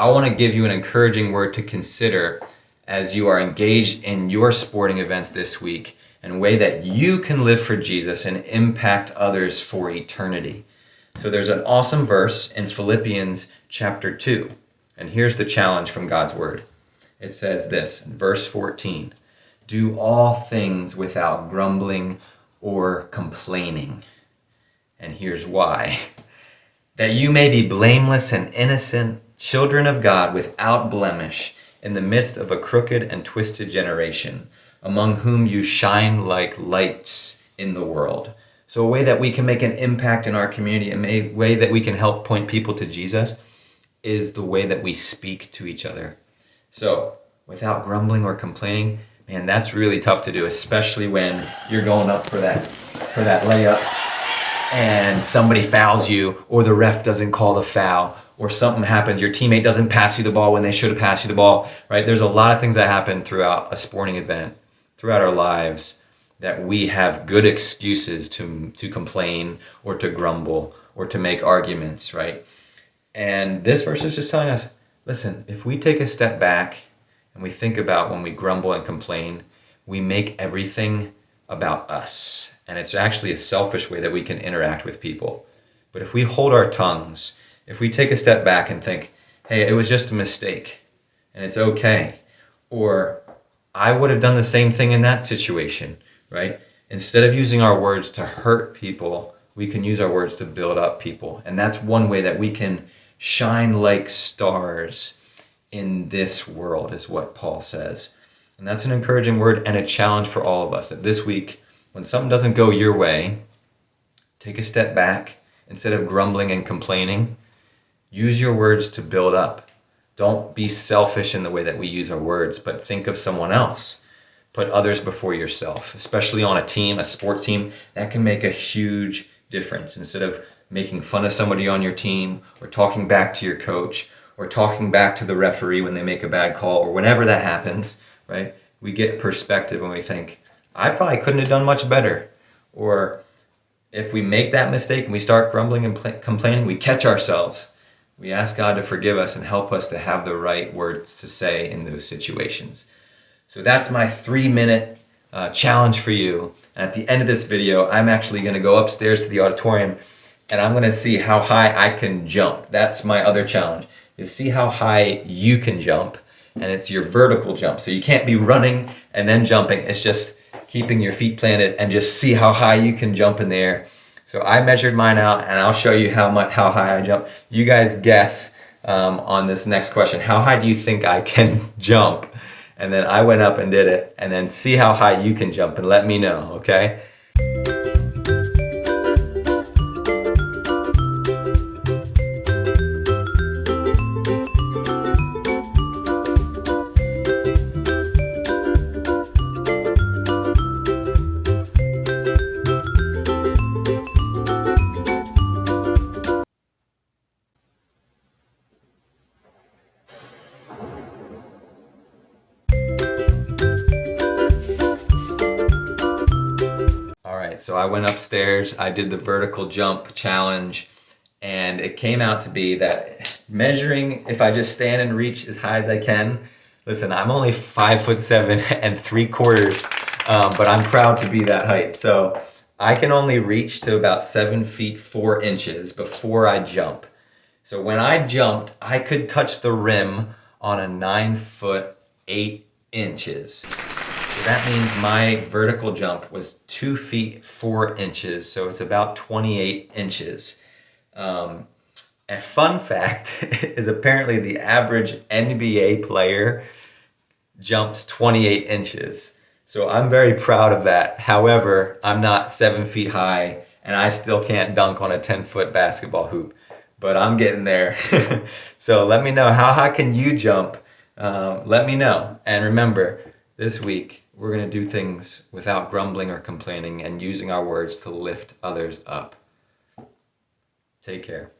I want to give you an encouraging word to consider as you are engaged in your sporting events this week, and a way that you can live for Jesus and impact others for eternity. So there's an awesome verse in Philippians chapter 2, and here's the challenge from God's word. It says this in verse 14, "Do all things without grumbling or complaining." And here's why. "That you may be blameless and innocent, children of God without blemish, in the midst of a crooked and twisted generation, among whom you shine like lights in the world." So a way that we can make an impact in our community, a way that we can help point people to Jesus, is the way that we speak to each other. So without grumbling or complaining, man, that's really tough to do, especially when you're going up for that layup and somebody fouls you, or the ref doesn't call the foul, or something happens, your teammate doesn't pass you the ball when they should have passed you the ball, right? There's a lot of things that happen throughout a sporting event, throughout our lives, that we have good excuses to complain or to grumble or to make arguments, right? And this verse is just telling us, listen, if we take a step back and we think about when we grumble and complain, we make everything about us. And it's actually a selfish way that we can interact with people. But if we hold our tongues, if we take a step back and think, hey, it was just a mistake and it's okay, or I would have done the same thing in that situation, right? Instead of using our words to hurt people, we can use our words to build up people. And that's one way that we can shine like stars in this world, is what Paul says. And that's an encouraging word and a challenge for all of us, that this week, when something doesn't go your way, take a step back. Instead of grumbling and complaining, use your words to build up. Don't be selfish in the way that we use our words, but think of someone else. Put others before yourself, especially on a team, a sports team. That can make a huge difference. Instead of making fun of somebody on your team, or talking back to your coach, or talking back to the referee when they make a bad call, or whenever that happens, right? We get perspective when we think, I probably couldn't have done much better. Or if we make that mistake and we start grumbling and complaining, we catch ourselves. We ask God to forgive us and help us to have the right words to say in those situations. So that's my 3-minute challenge for you. And at the end of this video, I'm actually going to go upstairs to the auditorium and I'm going to see how high I can jump. That's my other challenge, is see how high you can jump. And it's your vertical jump. So you can't be running and then jumping. It's just keeping your feet planted and just see how high you can jump in the air. So I measured mine out and I'll show you how high I jump. You guys guess on this next question. How high do you think I can jump? And then I went up and did it, and then see how high you can jump and let me know, okay? So I went upstairs, I did the vertical jump challenge, and it came out to be that measuring, if I just stand and reach as high as I can, listen, I'm only 5'7" and 3/4, but I'm proud to be that height. So I can only reach to about 7 feet 4 inches before I jump. So when I jumped, I could touch the rim on a 9 foot 8 inches. So that means my vertical jump was 2 feet 4 inches, so it's about 28 inches. A fun fact is apparently the average NBA player jumps 28 inches. So I'm very proud of that. However, I'm not 7 feet high and I still can't dunk on a 10-foot basketball hoop, but I'm getting there. So let me know, how high can you jump? Let me know. And remember, this week, we're going to do things without grumbling or complaining and using our words to lift others up. Take care.